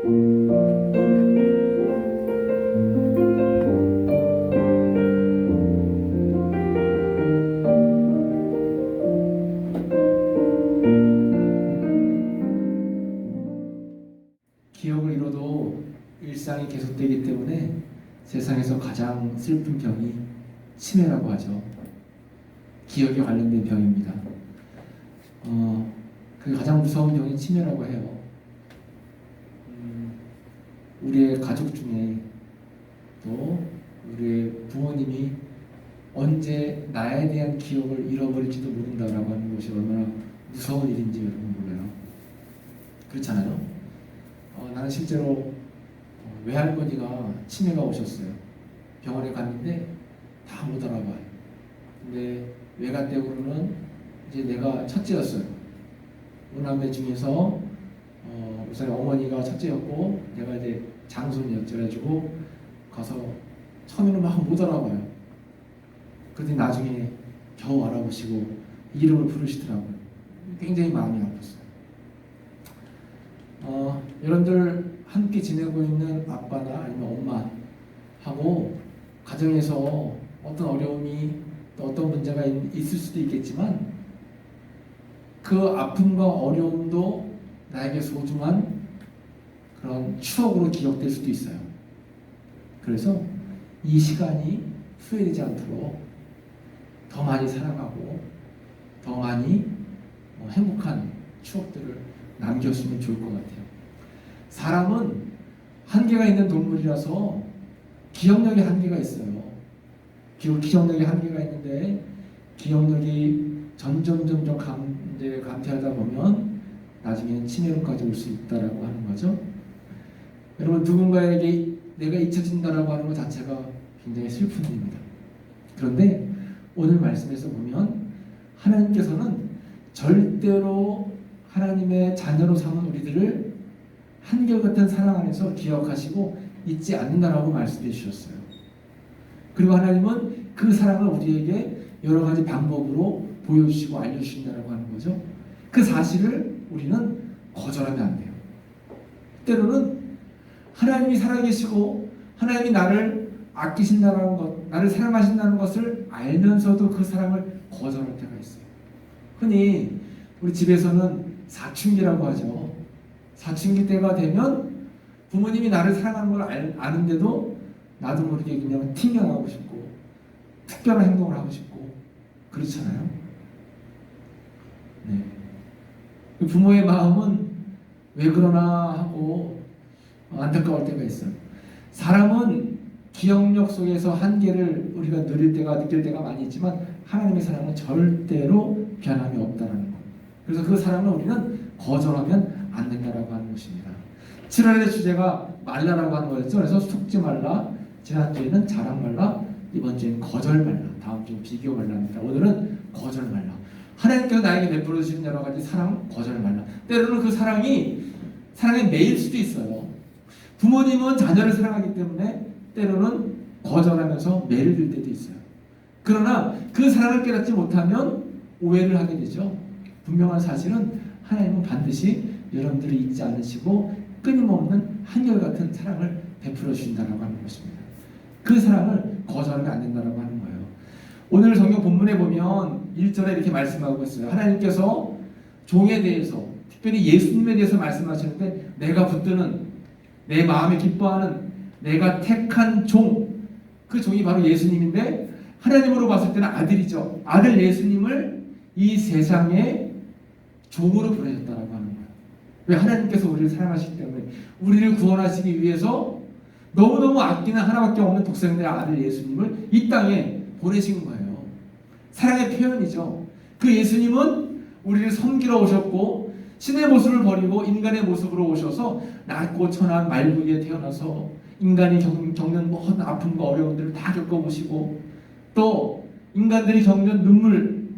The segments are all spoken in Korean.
기억을 잃어도 일상이 계속되기 때문에 세상에서 가장 슬픈 병이 치매라고 하죠. 기억에 관련된 병입니다. 그 가장 무서운 병이 치매라고 해요. 우리의 가족 중에 또 우리의 부모님이 언제 나에 대한 기억을 잃어버릴지도 모른다라고 하는 것이 얼마나 무서운 일인지 여러분 몰라요. 그렇잖아요. 나는 실제로 외할머니가 치매가 오셨어요. 병원에 갔는데 다 못 알아봐요. 근데 외가댁으로는 이제 내가 첫째였어요. 오남매 중에서 우선 어머니가 첫째였고 내가 이제 장손이었죠. 가서 처음에는 막 못 알아봐요. 그런데 나중에 겨우 알아보시고 이름을 부르시더라고요. 굉장히 마음이 아팠어요. 여러분들 함께 지내고 있는 아빠나 아니면 엄마하고 가정에서 어떤 어려움이 또 어떤 문제가 있을 수도 있겠지만 그 아픔과 어려움도 나에게 소중한 그런 추억으로 기억될 수도 있어요. 그래서 이 시간이 후회되지 않도록 더 많이 살아가고 더 많이 행복한 추억들을 남겼으면 좋을 것 같아요. 사람은 한계가 있는 동물이라서 기억력에 한계가 있어요. 기억력에 한계가 있는데 기억력이 점점 감퇴하다 보면 나중에는 치매로까지 올 수 있다라고 하는 거죠. 여러분, 누군가에게 내가 잊혀진다라고 하는 것 자체가 굉장히 슬픈 일입니다. 그런데 오늘 말씀에서 보면 하나님께서는 절대로 하나님의 자녀로 삼은 우리들을 한결같은 사랑 안에서 기억하시고 잊지 않는다라고 말씀해 주셨어요. 그리고 하나님은 그 사랑을 우리에게 여러 가지 방법으로 보여주시고 알려주신다라고 하는 거죠. 그 사실을 우리는 거절하면 안 돼요. 때로는 하나님이 살아계시고 하나님이 나를 아끼신다는 것, 나를 사랑하신다는 것을 알면서도 그 사랑을 거절할 때가 있어요. 흔히 우리 집에서는 사춘기라고 하죠. 사춘기 때가 되면 부모님이 나를 사랑하는 걸 아는데도 나도 모르게 그냥 튕겨나가고 싶고 특별한 행동을 하고 싶고 그렇잖아요. 네. 부모의 마음은 왜 그러나 하고 안타까울 때가 있어요. 사람은 기억력 속에서 한계를 우리가 느낄 때가 많이 있지만 하나님의 사랑은 절대로 변함이 없다는 것. 그래서 그 사랑을 우리는 거절하면 안 된다라고 하는 것입니다. 7월의 주제가 말라라고 하는 거였죠. 그래서 속지 말라, 지난주에는 자랑 말라, 이번 주에는 거절 말라, 다음 주는 비교 말라입니다. 오늘은 거절 말라. 하나님께서 나에게 베풀어 주신 여러 가지 사랑, 거절 말라. 때로는 그 사랑이 사랑의 매일 수도 있어요. 부모님은 자녀를 사랑하기 때문에 때로는 거절하면서 매를 들 때도 있어요. 그러나 그 사랑을 깨닫지 못하면 오해를 하게 되죠. 분명한 사실은 하나님은 반드시 여러분들을 잊지 않으시고 끊임없는 한결같은 사랑을 베풀어 주신다고 하는 것입니다. 그 사랑을 거절하면 안 된다고 하는 거예요. 오늘 성경 본문에 보면 1절에 이렇게 말씀하고 있어요. 하나님께서 종에 대해서, 특별히 예수님에 대해서 말씀하시는데 내가 붙드는, 내 마음에 기뻐하는, 내가 택한 종, 그 종이 바로 예수님인데 하나님으로 봤을 때는 아들이죠. 아들 예수님을 이 세상에 종으로 보내셨다라고 하는 거예요. 왜? 하나님께서 우리를 사랑하시기 때문에, 우리를 구원하시기 위해서 너무너무 아끼는 하나밖에 없는 독생자의 아들 예수님을 이 땅에 보내신 거예요. 사랑의 표현이죠. 그 예수님은 우리를 섬기러 오셨고 신의 모습을 버리고 인간의 모습으로 오셔서 낮고 천한 말구기에 태어나서 인간이 겪는 모든 아픔과 어려움들을 다 겪어보시고 또 인간들이 겪는 눈물,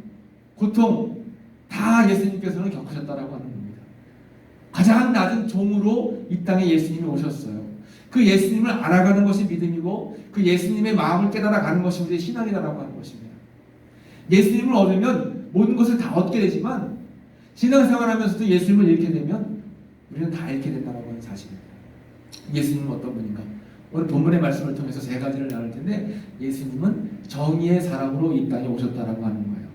고통 다 예수님께서는 겪으셨다라고 하는 겁니다. 가장 낮은 종으로 이 땅에 예수님이 오셨어요. 그 예수님을 알아가는 것이 믿음이고 그 예수님의 마음을 깨달아가는 것이 우리의 신앙이라고 하는 것입니다. 예수님을 얻으면 모든 것을 다 얻게 되지만 신앙생활하면서도 예수님을 잃게 되면 우리는 다 잃게 된다는 사실입니다. 예수님은 어떤 분인가? 오늘 본문의 말씀을 통해서 세 가지를 나눌 텐데 예수님은 정의의 사람으로 이 땅에 오셨다라고 하는 거예요.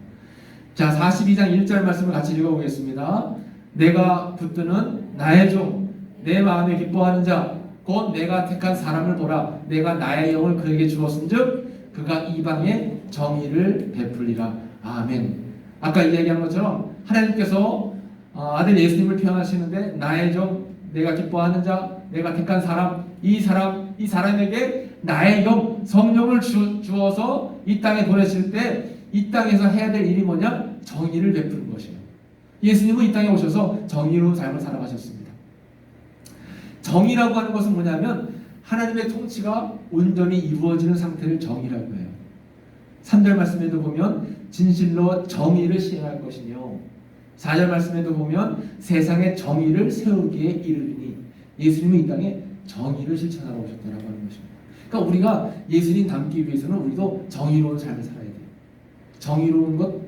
자, 42장 1절 말씀을 같이 읽어보겠습니다. 내가 붙드는 나의 종, 내 마음에 기뻐하는 자, 곧 내가 택한 사람을 보라. 내가 나의 영을 그에게 주었은즉 그가 이방에 정의를 베풀리라. 아멘. 아까 이야기한 것처럼 하나님께서 아들 예수님을 표현하시는데 나의 종, 내가 기뻐하는 자, 내가 택한 사람, 이 사람에게 나의 영, 성령을 주어서 이 땅에 보내실 때 이 땅에서 해야 될 일이 뭐냐? 정의를 베푸는 것이에요. 예수님은 이 땅에 오셔서 정의로운 삶을 살아가셨습니다. 정의라고 하는 것은 뭐냐면 하나님의 통치가 온전히 이루어지는 상태를 정의라고 해요. 3절 말씀에도 보면 진실로 정의를 시행할 것이며 4절 말씀에도 보면 세상에 정의를 세우기에 이르리니 예수님은 이 땅에 정의를 실천하러 오셨다고 하는 것입니다. 그러니까 우리가 예수님 닮기 위해서는 우리도 정의로운 삶을 살아야 돼요. 정의로운 것,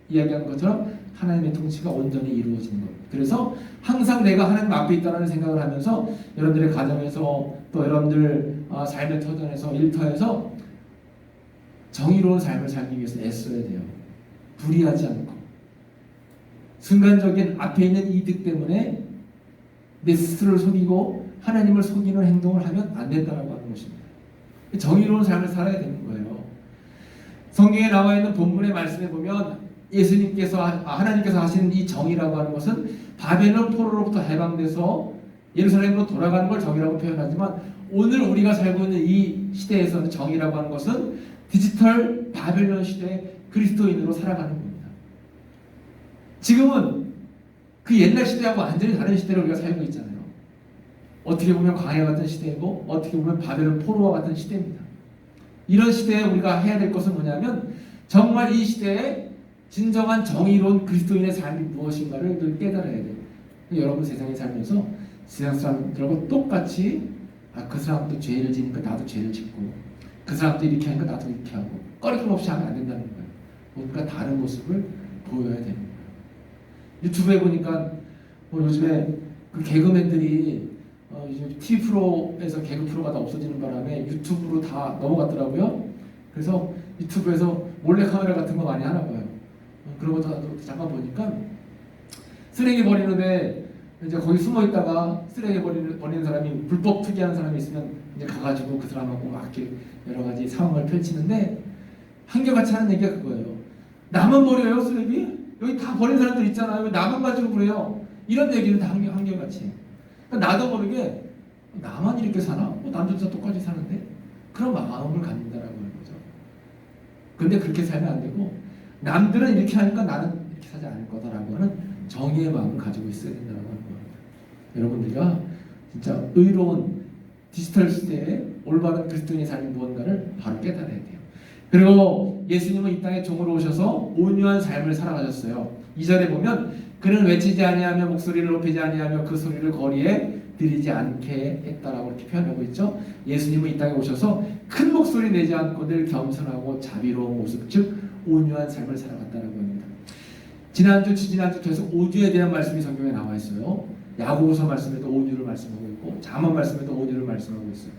이야기한 것처럼 하나님의 통치가 온전히 이루어지는 것. 그래서 항상 내가 하나님 앞에 있다는 생각을 하면서 여러분들의 가정에서 또 여러분들 삶의 터전에서 일터에서 정의로운 삶을 살기 위해서 애써야 돼요. 불의하지 않고 순간적인 앞에 있는 이득 때문에 내 스스로를 속이고 하나님을 속이는 행동을 하면 안 된다고 하는 것입니다. 정의로운 삶을 살아야 되는 거예요. 성경에 나와 있는 본문의 말씀에 보면 하나님께서 하시는 이 정의라고 하는 것은 바벨론 포로로부터 해방돼서 예루살렘으로 돌아가는 걸 정의라고 표현하지만 오늘 우리가 살고 있는 이 시대에서는 정의라고 하는 것은 디지털 바벨론 시대의 그리스도인으로 살아가는 겁니다. 지금은 그 옛날 시대하고 완전히 다른 시대를 우리가 살고 있잖아요. 어떻게 보면 광야 같은 시대이고 어떻게 보면 바벨론 포로와 같은 시대입니다. 이런 시대에 우리가 해야 될 것은 뭐냐면 정말 이 시대에 진정한 정의로운 그리스도인의 삶이 무엇인가를 늘 깨달아야 돼요. 여러분 세상에 살면서 세상 사람들하고 똑같이 그 사람도 죄를 지니까 나도 죄를 짓고 그 사람도 이렇게 하니까 나도 이렇게 하고 꺼리낌 없이 하면 안 된다는 거예요. 뭔가 다른 모습을 보여야 되는 거예요. 유튜브에 보니까 요즘에 그 개그맨들이 TV 프로에서 개그 프로가 다 없어지는 바람에 유튜브로 다 넘어갔더라고요. 그래서 유튜브에서 몰래카메라 같은 거 많이 하나 봐요. 그런 것도 잠깐 보니까 쓰레기 버리는데 이제 거기 숨어 있다가 쓰레기 버리는 사람이 불법 투기하는 사람이 있으면 이제 가가지고 그 사람하고 막 이렇게 여러 가지 상황을 펼치는데 한결같이 하는 얘기가 그거예요. 나만 버려요 쓰레기? 여기 다 버린 사람들 있잖아요. 왜 나만 가지고 그래요? 이런 얘기는 다 한결같이 해요. 그러니까 나도 모르게 나만 이렇게 사나? 남들도 똑같이 사는데? 그런 마음을 갖는다라고 하는 거죠. 근데 그렇게 살면 안 되고 남들은 이렇게 하니까 나는 이렇게 사지 않을 거다라고 하는 정의의 마음을 가지고 있어야 된다고 하는 겁니다. 여러분들과 진짜 의로운 디지털 시대에 올바른 그리스도인의 삶이 무언가를 바로 깨달아야 돼요. 그리고 예수님은 이 땅에 종으로 오셔서 온유한 삶을 살아가셨어요. 2절에 보면 그는 외치지 아니하며 목소리를 높이지 아니하며 그 소리를 거리에 들리지 않게 했다라고 이렇게 표현하고 있죠. 예수님은 이 땅에 오셔서 큰 목소리 내지 않고 늘 겸손하고 자비로운 모습, 즉 온유한 삶을 살아갔다라고 합니다. 지난주, 지지난주 계속 온유에 대한 말씀이 성경에 나와 있어요. 야고보서 말씀에도 온유를 말씀하고 있고 잠언 말씀에도 온유를 말씀하고 있어요.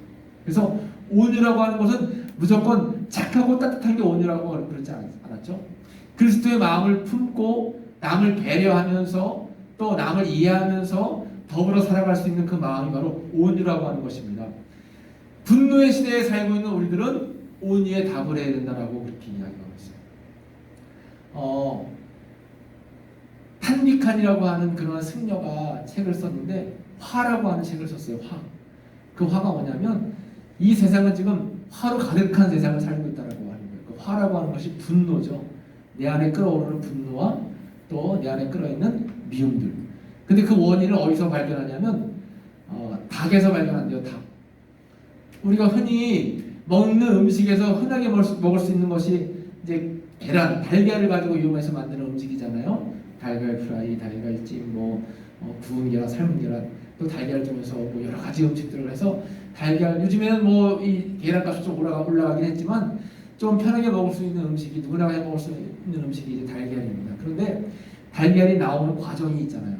그래서 온유라고 하는 것은 무조건 착하고 따뜻한 게 온유라고 그러지 않았죠. 그리스도의 마음을 품고 남을 배려하면서 또 남을 이해하면서 더불어 살아갈 수 있는 그 마음이 바로 온유라고 하는 것입니다. 분노의 시대에 살고 있는 우리들은 온유에 답을 해야 된다라고 그렇게 이야기하고 있어요. 탄미칸이라고 하는 그런 승려가 책을 썼는데 화라고 하는 책을 썼어요. 화. 그 화가 뭐냐면 이 세상은 지금 화로 가득한 세상을 살고 있다라고 하는 거예요. 그 화라고 하는 것이 분노죠. 내 안에 끓어오르는 분노와 또 내 안에 끓어있는 미움들. 근데 그 원인을 어디서 발견하냐면 닭에서 발견한대요. 닭. 우리가 흔히 먹는 음식에서 흔하게 먹을 수 있는 것이 이제 계란, 달걀을 가지고 이용해서 만드는 음식이잖아요. 달걀 프라이, 달걀찜, 구운 계란, 삶은 계란, 또 달걀 중에서 여러 가지 음식들을 해서 달걀, 요즘에는 이 계란값이 좀 올라가긴 했지만 좀 편하게 먹을 수 있는 음식이 누구나 해 먹을 수 있는 음식이 이제 달걀입니다. 그런데 달걀이 나오는 과정이 있잖아요.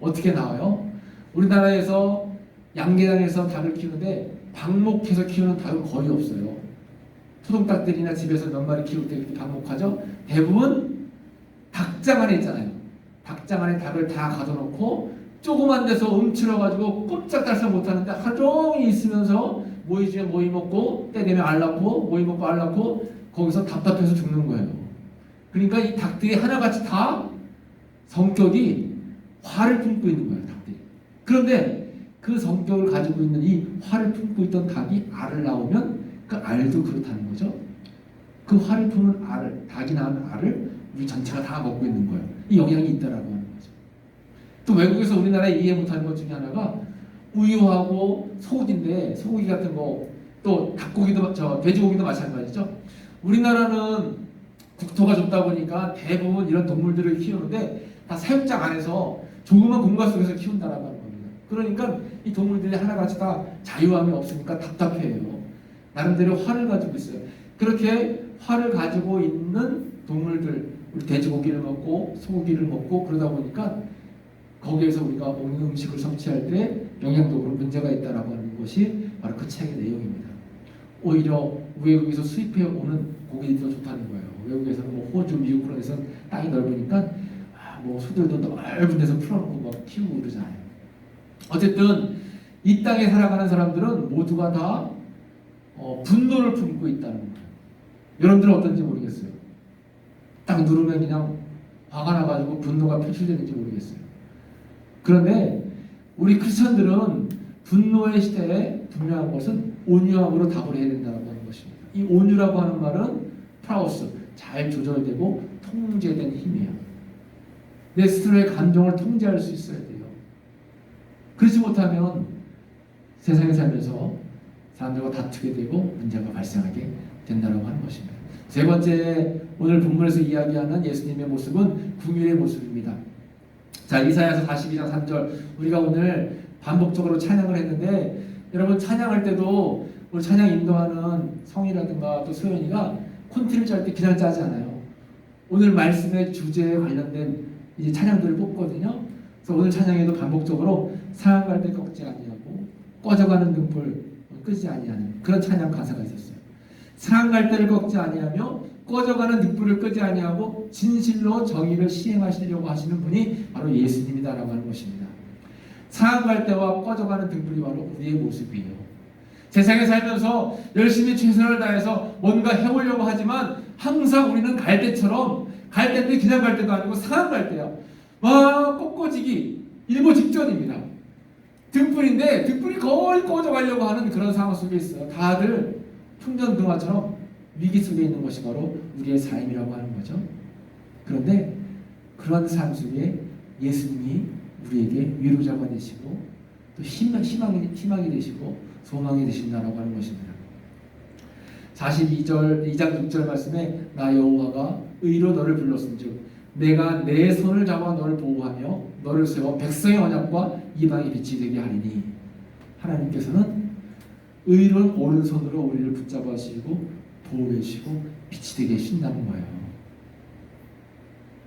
어떻게 나와요? 우리나라에서 양계장에서 닭을 키우는데 방목해서 키우는 닭은 거의 없어요. 소독닭들이나 집에서 몇 마리 키울 때 이렇게 방목하죠. 대부분 닭장 안에 있잖아요. 닭장 안에 닭을 다 가둬놓고 조그만 데서 움츠러가지고 꼼짝달싹 못하는데 하루 종일 있으면서 모이 중에 모이 먹고 때 되면 알 낳고 모이 먹고 알 낳고 거기서 답답해서 죽는 거예요. 그러니까 이 닭들이 하나같이 다 성격이 화를 품고 있는 거예요. 닭들이. 그런데 그 성격을 가지고 있는 이 화를 품고 있던 닭이 알을 낳으면 그 알도 그렇다는 거죠. 그 화를 품은 알을, 닭이 낳은 알을 우리 전체가 다 먹고 있는 거예요. 이 영향이 있다라고 하는 거죠. 또 외국에서 우리나라에 이해 못하는 것 중에 하나가 우유하고 소고기인데, 소고기 같은 거, 또 닭고기도, 돼지고기도 마찬가지죠. 우리나라는 국토가 좁다 보니까 대부분 이런 동물들을 키우는데 다 사육장 안에서 조그만 공간 속에서 키운다라고 하는 겁니다. 그러니까 이 동물들이 하나같이 다 자유함이 없으니까 답답해요. 나름대로 화를 가지고 있어요. 그렇게 화를 가지고 있는 동물들, 우리 돼지고기를 먹고 소고기를 먹고 그러다 보니까 거기에서 우리가 먹는 음식을 섭취할 때 영양적으로 문제가 있다라고 하는 것이 바로 그 책의 내용입니다. 오히려 외국에서 수입해 오는 고기들이 더 좋다는 거예요. 외국에서는 뭐 호주, 미국 그런 데서는 땅이 넓으니까 뭐 소들도 넓은 데서 풀어놓고 막 키우고 그러잖아요. 어쨌든 이 땅에 살아가는 사람들은 모두가 다 분노를 품고 있다는 거예요. 여러분들은 어떤지 모르겠어요. 딱 누르면 그냥 화가 나가지고 분노가 표출되는지 모르겠어요. 그런데 우리 크리스천들은 분노의 시대에 분명한 것은 온유함으로 답을 해야 된다고 하는 것입니다. 이 온유라고 하는 말은 프라우스, 잘 조절되고 통제된 힘이에요. 내 스스로의 감정을 통제할 수 있어야 돼요. 그렇지 못하면 세상에 살면서 사람들과 다투게 되고 문제가 발생하게 된다고 하는 것입니다. 세 번째, 오늘 본문에서 이야기하는 예수님의 모습은 궁율의 모습입니다. 자, 이사야서 42장 3절, 우리가 오늘 반복적으로 찬양을 했는데 여러분 찬양할 때도 우리 찬양 인도하는 성이라든가 또 소연이가 콘티를 짤 때 그냥 짜지 않아요. 오늘 말씀의 주제에 관련된 이제 찬양들을 뽑거든요. 그래서 오늘 찬양에도 반복적으로 상한 갈 때 꺾지 아니하고 꺼져가는 등불 끄지 아니하는 그런 찬양 가사가 있었어요. 상한 갈 때를 꺾지 아니하며 꺼져가는 등불을 끄지 아니하고 진실로 정의를 시행하시려고 하시는 분이 바로 예수님이다라고 하는 것입니다. 상한 갈 때와 꺼져가는 등불이 바로 우리의 모습이에요. 세상에 살면서 열심히 최선을 다해서 뭔가 해보려고 하지만 항상 우리는 갈 때처럼, 갈 때인데 그냥 갈 때도 아니고 상한 갈 때야. 막 꺾어지기 일보 직전입니다. 등불인데 등불이 거의 꺼져가려고 하는 그런 상황 속에 있어요. 다들 풍전등화처럼 위기 속에 있는 것이 바로 우리의 삶이라고 하는 거죠. 그런데 그런 삶 속에 예수님이 우리에게 위로자가 되시고 또 희망이 되시고 소망이 되신다라고 하는 것입니다. 42절 2장 6절 말씀에 나 여호와가 의로 너를 불렀은즉 내가 내 손을 잡아 너를 보호하며 너를 세워 백성의 언약과 이방의 빛이 되게 하리니. 하나님께서는 의로운 오른손으로 우리를 붙잡아 주시고 보호해 주시고 빛이 되게 하신다는 거예요.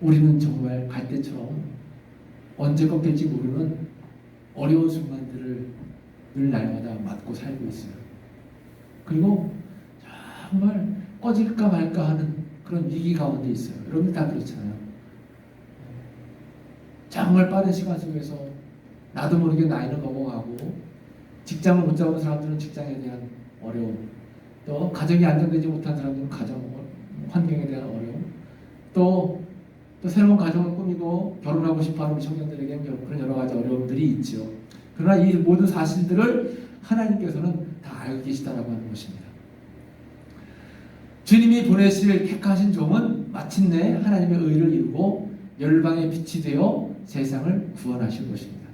우리는 정말 갈 때처럼 언제 꺾일지 모르는 어려운 순간들을 늘 날마다 맞고 살고 있어요. 그리고 정말 꺼질까 말까 하는 그런 위기 가운데 있어요. 여러분 다 그렇잖아요. 정말 빠른 시간 속에서 나도 모르게 나이는 넘어가고 직장을 못 잡은 사람들은 직장에 대한 어려움, 또 가정이 안정되지 못한 사람들은 가정 환경에 대한 어려움, 또 새로운 가정을 꾸미고 결혼하고 싶어하는 청년들에게 그런 여러 가지 어려움들이 있죠. 그러나 이 모든 사실들을 하나님께서는 다 알고 계시다라고 하는 것입니다. 주님이 보내실 택하신 종은 마침내 하나님의 의를 이루고 열방의 빛이 되어 세상을 구원하실 것입니다.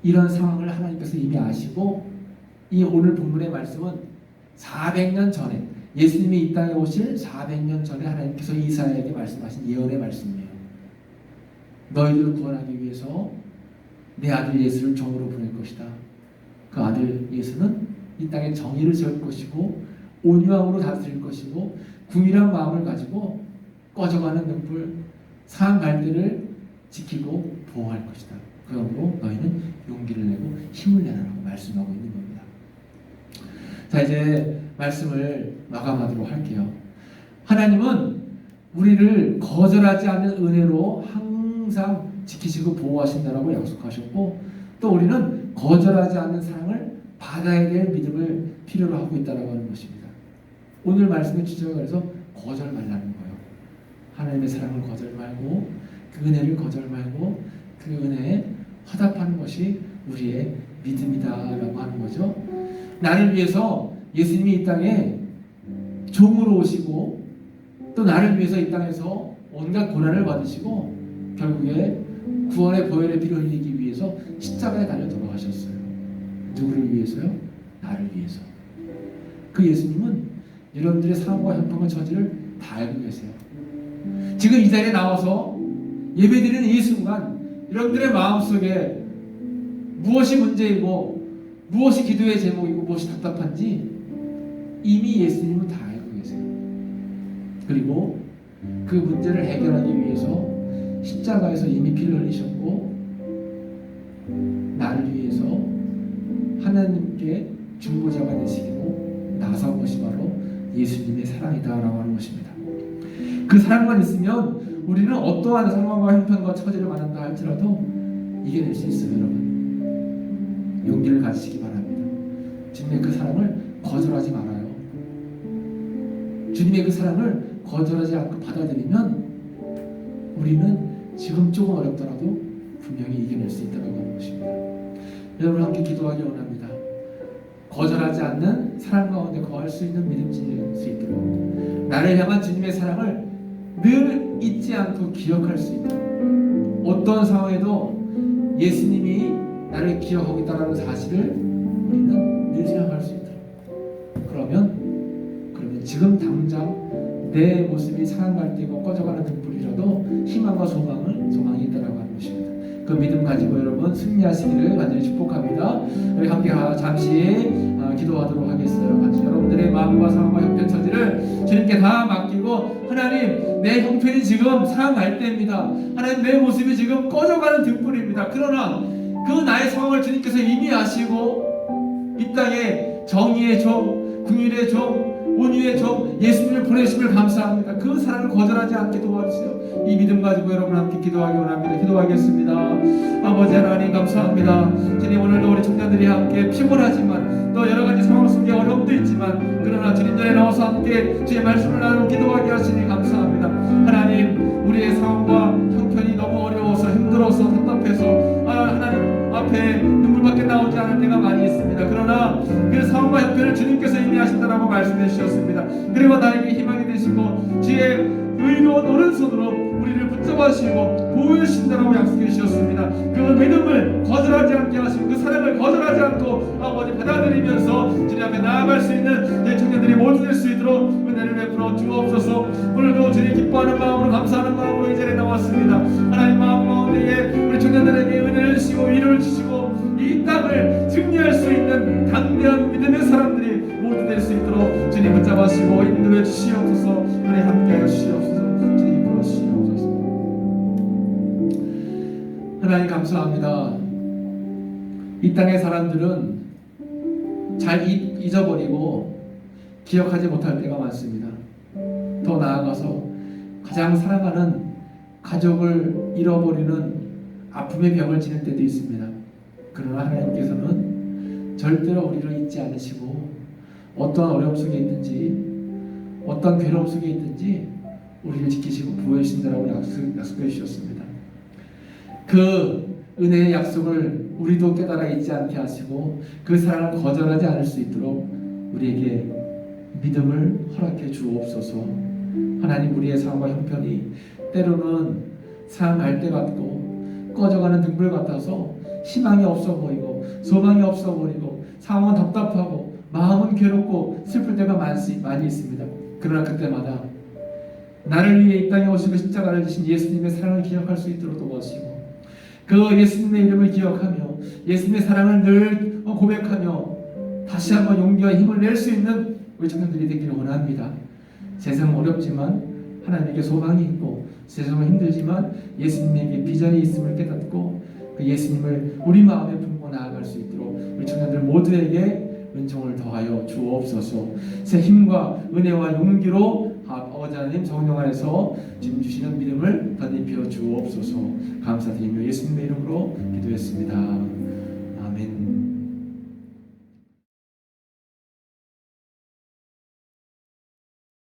이런 상황을 하나님께서 이미 아시고 이 오늘 본문의 말씀은 400년 전에 예수님이 이 땅에 오실 400년 전에 하나님께서 이사야에게 말씀하신 예언의 말씀이에요. 너희들을 구원하기 위해서 내 아들 예수를 종으로 보낼 것이다. 그 아들 예수는 이 땅에 정의를 세울 것이고 온유함으로 다스릴 것이고 궁일한 마음을 가지고 꺼져가는 등불 상한 갈대를 지키고 보호할 것이다. 그러므로 너희는 용기를 내고 힘을 내라라고 말씀하고 있는 겁니다. 자, 이제 말씀을 마감하도록 할게요. 하나님은 우리를 거절하지 않는 은혜로 항상 지키시고 보호하신다라고 약속하셨고, 또 우리는 거절하지 않는 사랑을 받아야 될 믿음을 필요로 하고 있다라고 하는 것입니다. 오늘 말씀의 주제가 그래서 거절 말라는 거예요. 하나님의 사랑을 거절 말고, 그 은혜를 거절 말고, 그 은혜에 화답하는 것이 우리의 믿음이다라고 하는 거죠. 나를 위해서 예수님이 이 땅에 종으로 오시고, 또 나를 위해서 이 땅에서 온갖 고난을 받으시고, 결국에 구원의 보혈의 피를 흘리기 위해서 십자가에 달려 돌아가셨어요. 누구를 위해서요? 나를 위해서. 그 예수님은 여러분들의 사랑과 형통과 처지를 다 알고 계세요. 지금 이 자리에 나와서 예배드리는 이 순간 여러분들의 마음속에 무엇이 문제이고 무엇이 기도의 제목이고 무엇이 답답한지 이미 예수님은 다 알고 계세요. 그리고 그 문제를 해결하기 위해서 십자가에서 이미 피를 흘리셨고, 나를 위해서 하나님께 중보자가 되시기로 나선 것이 바로 예수님의 사랑이다라고 하는 것입니다. 그 사랑만 있으면 우리는 어떠한 상황과 형편과 처지를 만난다 할지라도 이겨낼 수 있어요. 여러분, 용기를 가지시기 바랍니다. 주님의 그 사랑을 거절하지 말아요. 주님의 그 사랑을 거절하지 않고 받아들이면 우리는 지금 조금 어렵더라도 분명히 이겨낼 수 있다고 하는 것입니다. 여러분, 함께 기도하기 원합니다. 거절하지 않는 사랑 가운데 거할 수 있는 믿음 지닐 수 있도록, 나를 향한 주님의 사랑을 늘 잊지 않고 기억할 수 있도록, 어떤 상황에도 예수님이 나를 기억하고 있다는 사실을 우리는 늘 생각할 수 있도록. 그러면 지금 당장 내 모습이 상한 때고 꺼져가는 등불이라도 희망과 소망이 있다라고 하는 것입니다. 그 믿음 가지고 여러분 승리하시기를 간절히 축복합니다. 우리 함께 잠시 기도하도록 하겠어요. 같이 여러분들의 마음과 상황과 형편 처지를 주님께 다 맡기고, 하나님, 내 형편이 지금 상할 때입니다. 하나님, 내 모습이 지금 꺼져가는 등불입니다. 그러나 그 나의 상황을 주님께서 이미 아시고 이 땅에 정의의 종, 긍휼의 종, 온유의 종 예수님을 보내심을 감사합니다. 그 사랑을 거절하지 않게 도와주세요. 이 믿음 가지고 여러분 함께 기도하기 원합니다. 기도하겠습니다. 아버지 하나님 감사합니다. 주님, 오늘도 우리 청년들이 함께 피곤하지만 또 여러 가지 상황 속에 어려움도 있지만, 그러나 주님 전에 나와서 함께 주의 말씀을 나누고 기도하게 하시니 감사합니다. 하나님, 우리의 상황과 형편이 너무 어려워서 힘들어서 답답해서 하나님 앞에 눈물밖에 나오지 않을 때가 많이 있습니다. 그러나 그 상황과 형편을 주님께서 이미 하신다라고 말씀해 주셨습니다. 그리고 나에게 희망이 되시고 주의 의로운 오른손으로 우리를 붙잡아주시고 보호해 주신다라고 약속해 주셨습니다. 그 믿음을 거절하지 않게 하시고 그 사랑을 거절하지 않고 아버지 받아들이면서 주님 앞에 나아갈 수 있는 내 청년들이 모두 될 수 있도록 은혜를 베풀어 주옵소서. 오늘도 주님 기뻐하는 마음으로 감사하는 마음으로 이 자리에 나왔습니다. 하나님 마음 가운데에 우리 청년들에게 은혜를 주시고 위로를 주시고 이 땅을 승리할 수 있는 담대한 믿음의 사람들이 모두 될 수 있도록 주님 붙잡아주시고 인도해 주시옵소서. 우리 함께하여 주시옵소서. 주님 불러 주시옵소서. 하나님 감사합니다. 이 땅의 사람들은 잘 잊어버리고 기억하지 못할 때가 많습니다. 더 나아가서 가장 사랑하는 가족을 잃어버리는 아픔의 병을 지닐 때도 있습니다. 그러나 하나님께서는 절대로 우리를 잊지 않으시고 어떤 어려움 속에 있든지 어떤 괴로움 속에 있든지 우리를 지키시고 보호해 주신다라고 약속해 주셨습니다. 그 은혜의 약속을 우리도 깨달아 잊지 않게 하시고 그 사랑을 거절하지 않을 수 있도록 우리에게 믿음을 허락해 주옵소서. 하나님, 우리의 상황과 형편이 때로는 상할 때 같고 꺼져가는 등불 같아서 희망이 없어 보이고 소망이 없어 보이고 상황은 답답하고 마음은 괴롭고 슬플 때가 많이 있습니다. 그러나 그때마다 나를 위해 이 땅에 오시고 십자가를 지신 예수님의 사랑을 기억할 수 있도록 도와주시고 그 예수님의 이름을 기억하며 예수님의 사랑을 늘 고백하며 다시 한번 용기와 힘을 낼 수 있는 우리 청년들이 되기를 원합니다. 세상 어렵지만 하나님에게 소망이 있고 세상은 힘들지만 예수님에게 비전이 있음을 깨닫고 그 예수님을 우리 마음에 품고 나아갈 수 있도록 우리 청년들 모두에게 은총을 더하여 주옵소서. 새 힘과 은혜와 용기로 아버지 하나님 성령 안에서 지금 주시는 믿음을 덧입혀 주옵소서. 감사드리며 예수님의 이름으로 기도했습니다. 아멘.